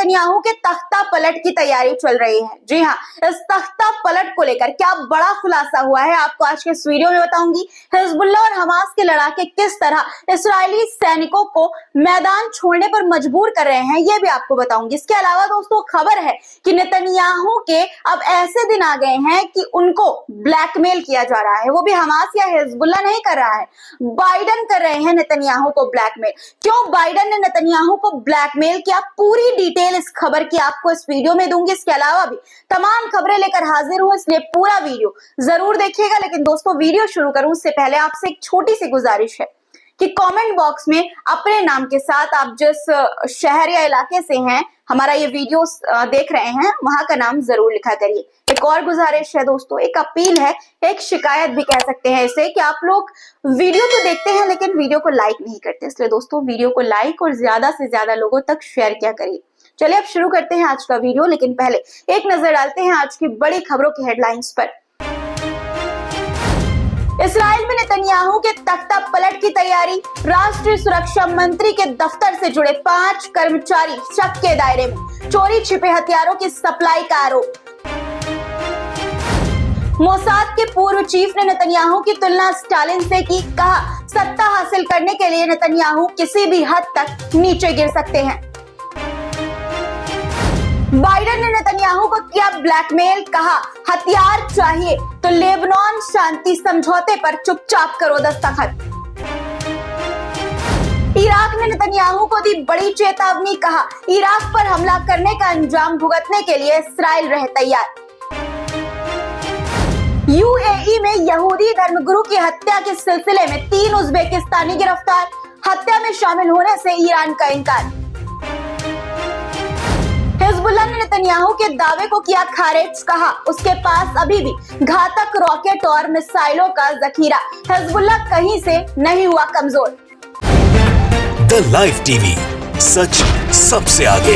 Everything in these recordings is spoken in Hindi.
नेतन्याहू के तख्ता पलट की तैयारी चल रही है। जी हाँ, इस तख्ता पलट को लेकर क्या बड़ा खुलासा हुआ है आपको आज के इस वीडियो में बताऊंगी। हिजबुल्लाह और हमास के लड़ाके किस तरह इस्राएली सैनिकों को मैदान छोड़ने पर मजबूर कर रहे हैं, ये भी आपको बताऊंगी। इसके अलावा दोस्तों खबर है कि नेतन्याहू के अब ऐसे दिन आ गए हैं कि उनको ब्लैकमेल किया जा रहा है। वो भी हमास या हिजबुल्लाह नहीं कर रहा है, बाइडेन कर रहे हैं नेतन्याहू को ब्लैकमेल। क्यों बाइडेन ने नेतन्याहू को ब्लैकमेल किया, पूरी डिटेल इस खबर की आपको इस वीडियो में दूंगी। इसके अलावा भी तमाम खबरें लेकर हाजिर हूं, इसलिए पूरा वीडियो जरूर देखिएगा। लेकिन दोस्तों वीडियो शुरू करूं उससे पहले आपसे एक छोटी सी गुजारिश है कि कमेंट बॉक्स में अपने नाम के साथ आप जिस शहर या इलाके से हैं हमारा ये वीडियो देख रहे हैं वहां का नाम जरूर लिखा करिए। एक और गुजारिश है दोस्तों, एक अपील है, एक शिकायत भी कह सकते हैं इसे, कि आप लोग वीडियो तो देखते हैं लेकिन वीडियो को लाइक नहीं करते। इसलिए दोस्तों वीडियो को लाइक और ज्यादा से ज्यादा लोगों तक शेयर किया करिए। चलिए अब शुरू करते हैं आज का वीडियो, लेकिन पहले एक नजर डालते हैं आज की बड़ी खबरों की हेडलाइंस पर। इस्राएल में नेतन्याहू के तख्ता पलट की तैयारी, राष्ट्रीय सुरक्षा मंत्री के दफ्तर से जुड़े 5 कर्मचारी शक के दायरे में, चोरी छिपे हथियारों की सप्लाई का आरोप। मोसाद के पूर्व चीफ ने नेतन्याहू की तुलना स्टालिन से की, कहा सत्ता हासिल करने के लिए नेतन्याहू किसी भी हद तक नीचे गिर सकते हैं। बाइडेन ने नेतन्याहू को किया ब्लैकमेल, कहा हथियार चाहिए तो लेबनान शांति समझौते पर चुपचाप करो दस्तखत। इराक ने नेतन्याहू को दी बड़ी चेतावनी, कहा इराक पर हमला करने का अंजाम भुगतने के लिए इस्राएल रहे तैयार। यूएई में यहूदी धर्मगुरु की हत्या के सिलसिले में 3 उज्बेकिस्तानी गिरफ्तार, हत्या में शामिल होने से ईरान का इनकार। हिजबुल्लाह ने नेतन्याहू के दावे को किया खारिज, कहा उसके पास अभी भी घातक रॉकेट और मिसाइलों का जखीरा, हिजबुल्लाह कहीं से नहीं हुआ कमजोर। द लाइव टीवी, सच सबसे आगे।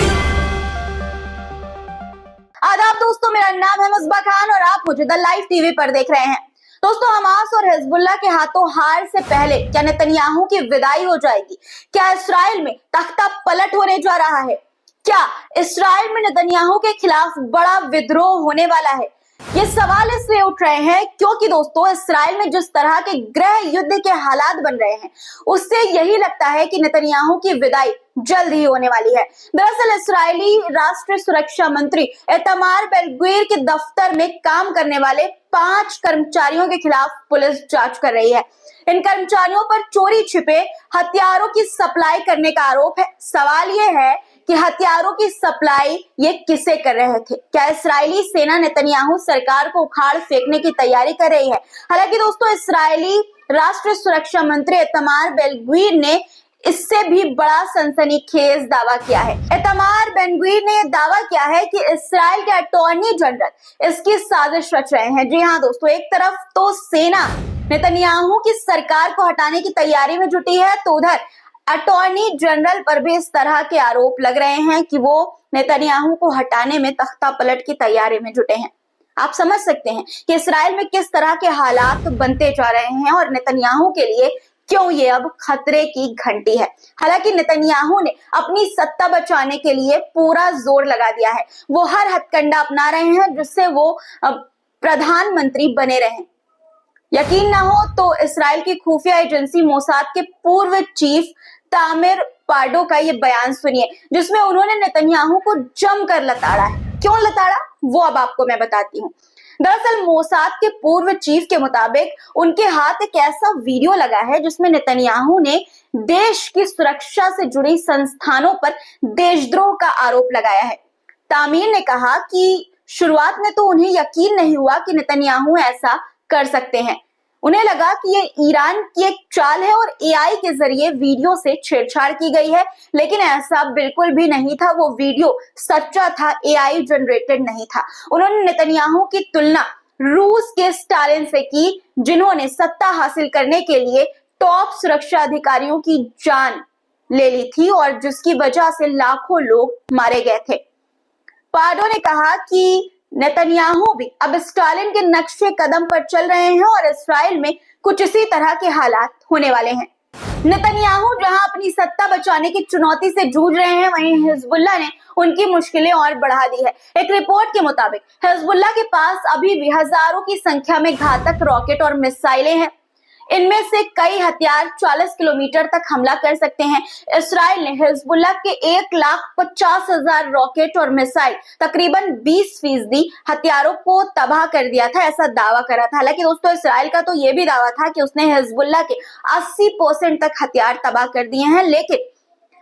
आदाब दोस्तों, मेरा नाम है मुस्बा खान और आप मुझे द लाइव टीवी पर देख रहे हैं। दोस्तों हमास और हिजबुल्लाह के हाथों हार से पहले क्या नेतन्याहू की विदाई हो जाएगी? क्या इस्राएल में तख्ता पलट होने जा रहा है? क्या इस्राएल में नेतन्याहू के खिलाफ बड़ा विद्रोह होने वाला है? ये सवाल इसलिए उठ रहे हैं क्योंकि दोस्तों इस्राएल में जिस तरह के गृह युद्ध के हालात बन रहे हैं उससे यही लगता है कि नेतन्याहू की विदाई जल्द ही होने वाली है। दरअसल इस्राएली राष्ट्रीय सुरक्षा मंत्री इतमार बेन-ग्वीर के दफ्तर में काम करने वाले 5 कर्मचारियों के खिलाफ पुलिस जांच कर रही है। इन कर्मचारियों पर चोरी छिपे हथियारों की सप्लाई करने का आरोप है। सवाल यह है कि हथियारों की सप्लाई ये किसे कर रहे थे? क्या इस्राएली सेना नेतन्याहू सरकार को उखाड़ फेंकने की तैयारी कर रही है? हालांकि दोस्तों इस्राएली राष्ट्रीय सुरक्षा मंत्री इतमार बेन-ग्वीर ने इससे भी बड़ा सनसनीखेज दावा किया है। इतमार बेन-ग्वीर ने दावा किया है कि इस्राएल के अटॉर्नी जनरल इसकी साजिश रच रहे हैं। जी हाँ दोस्तों, एक तरफ तो सेना नेतन्याहू की सरकार को हटाने की तैयारी में जुटी है, तो उधर अटॉर्नी जनरल पर भी इस तरह के आरोप लग रहे हैं कि वो नेतन्याहू को हटाने में तख्ता पलट की तैयारी में जुटे हैं। आप समझ सकते हैं कि इस्राएल में किस तरह के हालात बनते जा रहे हैं और नेतन्याहू के लिए क्यों ये अब खतरे की घंटी है। हालांकि नेतन्याहू ने अपनी सत्ता बचाने के लिए पूरा जोर लगा दिया है। वो हर हथकंडा अपना रहे हैं जिससे वो प्रधानमंत्री बने रहें। यकीन ना हो तो इस्राएल की खुफिया एजेंसी मोसाद के पूर्व चीफ तामिर पार्डो का ये बयान सुनिए, जिसमें उन्होंने नेतन्याहू को जमकर लताड़ा है। क्यों लताड़ा वो अब आपको मैं बताती हूँ। दरअसल मोसाद के पूर्व चीफ के मुताबिक उनके हाथ एक ऐसा वीडियो लगा है जिसमें नेतन्याहू ने देश की सुरक्षा से जुड़ी संस्थानों पर देशद्रोह का आरोप लगाया है। तामिर ने कहा कि शुरुआत में तो उन्हें यकीन नहीं हुआ कि नेतन्याहू ऐसा कर सकते हैं। उन्हें लगा कि ये ईरान की एक चाल है और एआई के जरिए वीडियो से छेड़छाड़ की गई है, लेकिन ऐसा बिल्कुल भी नहीं था। वो वीडियो सच्चा था, एआई जनरेटेड नहीं था। उन्होंने नेतन्याहू की तुलना रूस के स्टालिन से की, जिन्होंने सत्ता हासिल करने के लिए टॉप सुरक्षा अधिकारियों की जान ले ली थी और जिसकी वजह से लाखों लोग मारे गए थे। पार्डो ने कहा कि नेतन्याहू भी अब स्टालिन के नक्शे कदम पर चल रहे हैं और इस्राएल में कुछ इसी तरह के हालात होने वाले हैं। नेतन्याहू जहां अपनी सत्ता बचाने की चुनौती से जूझ रहे हैं, वहीं हिजबुल्लाह ने उनकी मुश्किलें और बढ़ा दी है। एक रिपोर्ट के मुताबिक हिजबुल्लाह के पास अभी भी हजारों की संख्या में घातक रॉकेट और मिसाइलें हैं। इनमें से कई हथियार 40 किलोमीटर तक हमला कर सकते हैं। इस्राइल ने हिजबुल्लाह के 1,50,000 रॉकेट और मिसाइल, तकरीबन 20% हथियारों को तबाह कर दिया था, ऐसा दावा करा था। हालांकि दोस्तों, इस्राइल का तो यह भी दावा था कि उसने हिजबुल्लाह के 80% तक हथियार तबाह कर दिए हैं, लेकिन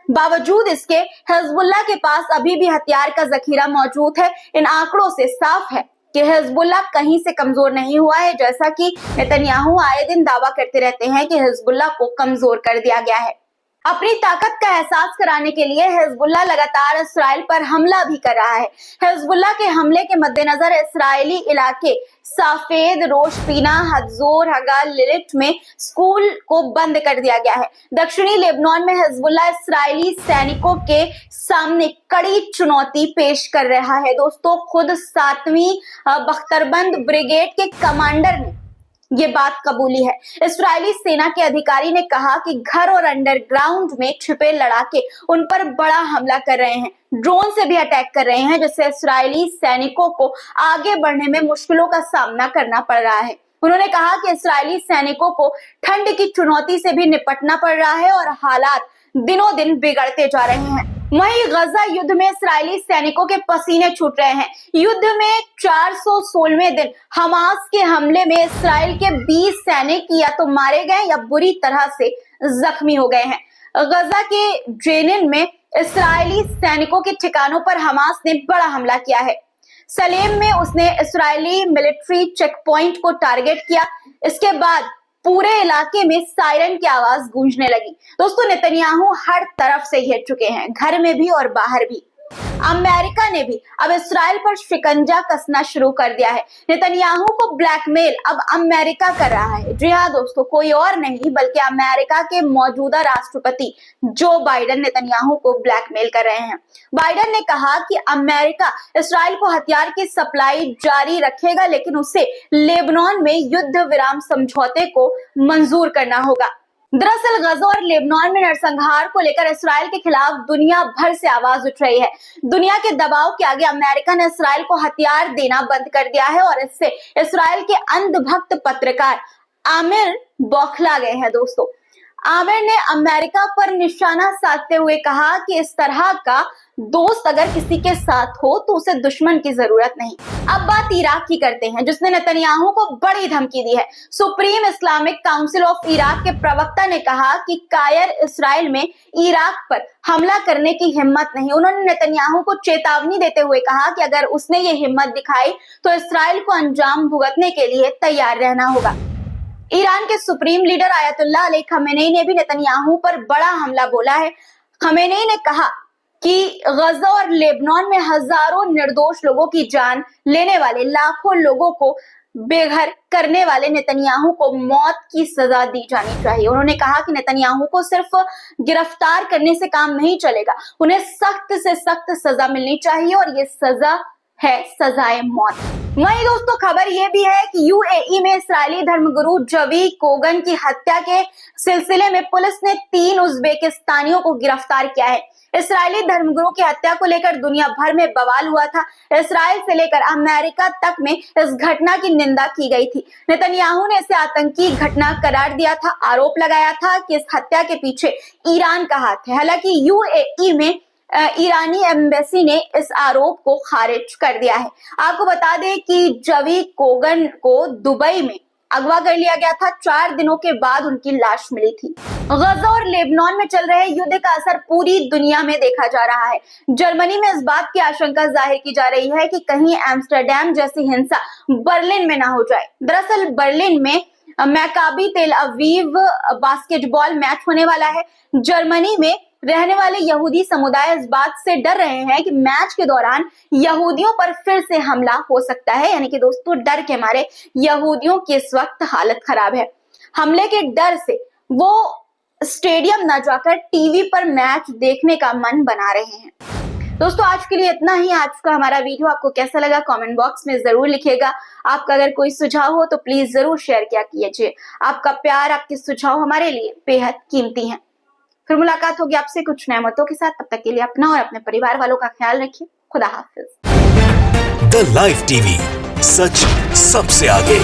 बावजूद इसके हिजबुल्लाह के पास अभी भी हथियार का जखीरा मौजूद है। इन आंकड़ों से साफ है कि हिजबुल्लाह कहीं से कमजोर नहीं हुआ है, जैसा कि नेतन्याहू आए दिन दावा करते रहते हैं कि हिजबुल्लाह को कमजोर कर दिया गया है। अपनी ताकत का एहसास कराने के लिए हिजबुल्लाह लगातार इस्राइल पर हमला भी कर रहा है। हिजबुल्लाह के हमले के मद्देनजर इस्राइली इलाके साफेद, रोश पीना, हदजोर, हगाल, लिलिट में स्कूल को बंद कर दिया गया है। दक्षिणी लेबनान में हिजबुल्लाह इस्राइली सैनिकों के सामने कड़ी चुनौती पेश कर रहा है। दोस्तों, खुद 7वीं बख्तरबंद ब्रिगेड के कमांडर ने ये बात कबूली है। इस्राएली सेना के अधिकारी ने कहा कि घर और अंडरग्राउंड में छिपे लड़ाके उन पर बड़ा हमला कर रहे हैं, ड्रोन से भी अटैक कर रहे हैं, जिससे इस्राएली सैनिकों को आगे बढ़ने में मुश्किलों का सामना करना पड़ रहा है। उन्होंने कहा कि इस्राएली सैनिकों को ठंड की चुनौती से भी निपटना पड़ रहा है और हालात दिनों दिन बिगड़ते जा रहे हैं। वहीं गजा युद्ध में इस्राएली सैनिकों के पसीने छूट रहे हैं। युद्ध में 416वें दिन हमास के हमले में इस्राएल के 20 सैनिक या तो मारे गए या बुरी तरह से जख्मी हो गए हैं। गजा के जेनिन में इस्राएली सैनिकों के ठिकानों पर हमास ने बड़ा हमला किया है। सलेम में उसने इस्राएली मिलिट्री चेक पॉइंट को टारगेट किया। इसके बाद पूरे इलाके में सायरन की आवाज गूंजने लगी। दोस्तों, नेतन्याहू हर तरफ से घेर चुके हैं, घर में भी और बाहर भी। अमेरिका ने भी अब इस्राइल पर शिकंजा कसना शुरू कर दिया है। नेतन्याहू को ब्लैकमेल अब अमेरिका कर रहा है। जी हाँ दोस्तों, कोई और नहीं बल्कि अमेरिका के मौजूदा राष्ट्रपति जो बाइडेन नेतन्याहू को ब्लैकमेल कर रहे हैं। बाइडेन ने कहा कि अमेरिका इस्राइल को हथियार की सप्लाई जारी रखेगा, लेकिन उसे लेबनान में युद्ध विराम समझौते को मंजूर करना होगा। दरअसल गजा और लेबनान में नरसंहार को लेकर इस्राइल के खिलाफ दुनिया भर से आवाज उठ रही है। दुनिया के दबाव के आगे अमेरिका ने इस्राइल को हथियार देना बंद कर दिया है और इससे इस्राइल के अंधभक्त पत्रकार आमिर बौखला गए हैं। दोस्तों, आमिर ने अमेरिका पर निशाना साधते हुए कहा कि इस तरह का दोस्त अगर किसी के साथ हो तो उसे दुश्मन की जरूरत नहीं। अब बात इराक की करते हैं, जिसने नेतन्याहू को बड़ी धमकी दी है। Supreme Islamic council of Iraq के प्रवक्ता ने कहा कि कायर इस्राइल में इराक पर हमला करने की हिम्मत नहीं। उन्होंने नेतन्याहू को चेतावनी देते हुए कहा कि अगर उसने ये हिम्मत दिखाई तो इस्राइल को अंजाम भुगतने के लिए तैयार रहना होगा। ईरान के supreme leader Ayatollah Ali Khamenei ने भी नेतन्याहू पर बड़ा हमला बोला है। खमेनी ने कहा कि गजा और लेबनान में हजारों निर्दोष लोगों की जान लेने वाले, लाखों लोगों को बेघर करने वाले नेतन्याहू को मौत की सजा दी जानी चाहिए। उन्होंने कहा कि नेतन्याहू को सिर्फ गिरफ्तार करने से काम नहीं चलेगा, उन्हें सख्त से सख्त सजा मिलनी चाहिए और ये सजा है सजाए मौत। वहीं दोस्तों, खबर यह भी है कि यूएई में इस्राएली धर्मगुरु जवी कोगन की हत्या के सिलसिले में पुलिस ने 3 उज्बेकिस्तानियों को गिरफ्तार किया है। इस्राएली धर्मगुरु की हत्या को लेकर दुनिया भर में बवाल हुआ था। इस्राएल से लेकर अमेरिका तक में इस घटना की निंदा की गई थी। नेतन्याहू ने इसे आतंकी घटना करार दिया था, आरोप लगाया था कि इस हत्या के पीछे ईरान का हाथ है। हालांकि यूएई में ईरानी एम्बेसी ने इस आरोप को खारिज कर दिया है। आपको बता दें कि जवी कोगन को दुबई में अगवा कर लिया गया था। 4 दिनों के बाद उनकी लाश मिली थी। गजा और लेबनान में चल रहे युद्ध का असर पूरी दुनिया में देखा जा रहा है। जर्मनी में इस बात की आशंका जाहिर की जा रही है कि कहीं एम्स्टर्डम जैसी हिंसा बर्लिन में ना हो जाए। दरअसल बर्लिन में Maccabi Tel Aviv basketball match होने वाला है। जर्मनी में रहने वाले यहूदी समुदाय इस बात से डर रहे हैं कि मैच के दौरान यहूदियों पर फिर से हमला हो सकता है। यानी कि दोस्तों, डर के मारे यहूदियों की इस वक्त हालत खराब है। हमले के डर से वो स्टेडियम न जाकर टीवी पर मैच देखने का मन बना रहे हैं। दोस्तों आज के लिए इतना ही। आज का हमारा वीडियो आपको कैसा लगा कमेंट बॉक्स में जरूर लिखिएगा। आपका अगर कोई सुझाव हो तो प्लीज जरूर शेयर किया कीजिए। आपका प्यार, आपके सुझाव हमारे लिए बेहद कीमती हैं। फिर मुलाकात होगी आपसे कुछ नए मुद्दों के साथ। तब तक के लिए अपना और अपने परिवार वालों का ख्याल रखिए। खुदा हाफिज। द लाइव टीवी, सच सबसे आगे।